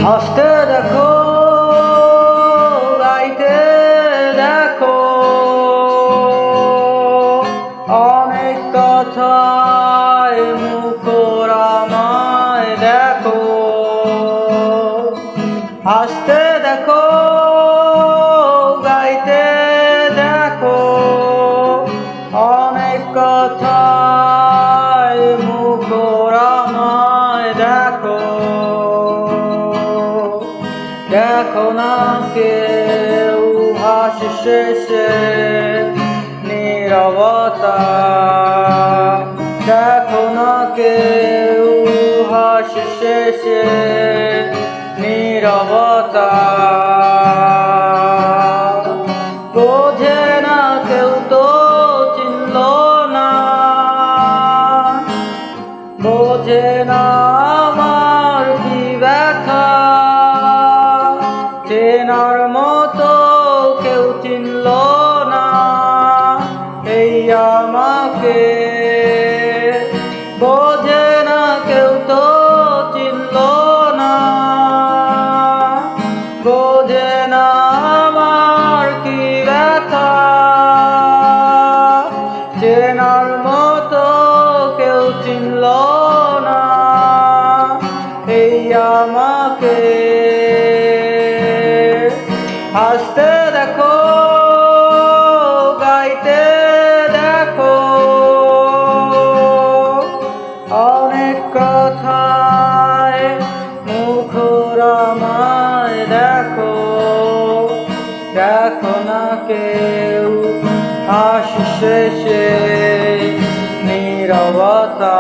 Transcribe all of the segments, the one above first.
হাসতে দেখো, গাইতে দেখো, অনেক কথায় মুখর আমায় দেখো। হাসতে দেখো, গাইতে দেখো, অনেক কথায় মুখর আমায় দেখো। দেখো না কেউ হাসি শেষে নীরবতা, দেখো না কেউ হাসি শেষে নীরবতা। বোঝে না কেউ তো চিনল না, বোঝে না আমার কি ব্যথা। চেনার মতো কেউ চিনল না এই আমাকে, বোঝে না কেউ তো চিনল না, বোঝে না আমার কি ব্যথা। চেনার মতো কেউ চিনল না এই আমাকে। হাসতে দেখো, গাইতে দেখো, অনেক কথায় মুখর আমায় দেখো। দেখো না কেউ হাসি শেষে নীরবতা,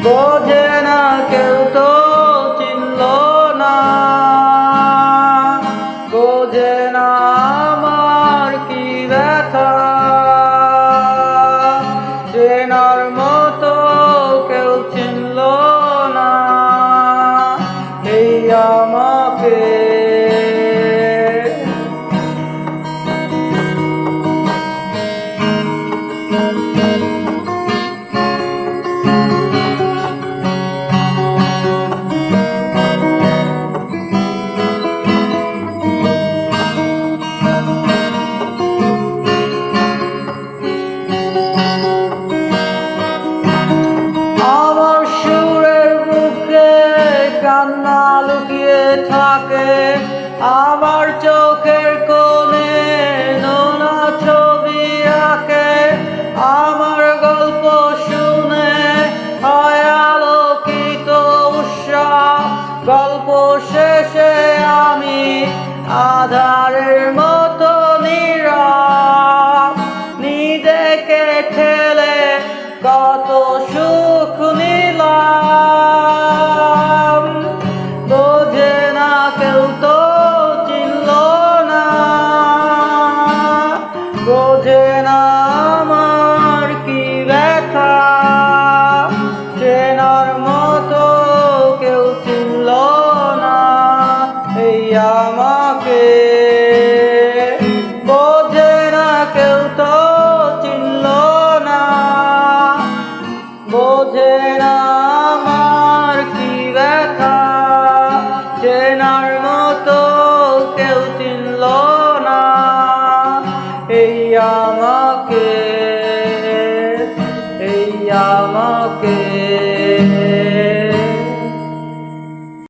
বোঝে না কেউ তো চিনল না, বোঝে না আমার কি ব্যথা। চেনার মতো কেউ চিনল না এই আমাকে। কান্না লুকিয়ে থাকে আমার চোখের কোণে, নোনা ছবি আঁকে আমার গল্প শুনে হয় আলোকিত উৎসব। গল্প শেষে আমি আধারের মতো নীরব, নিজেকে ঠেলে কত সুখ নিলাম। বোঝে না কেউ তো চিনল না, বোঝে না আমার কি ব্যথা। চেনার মতো কেউ চিনল না এই আমাকে, বোঝে না কেউ তো চিনল না, বোঝে না আমার কি ব্যথা। চেনার মতো কেউ চিনল না এই আমাকে, এই আমাকে।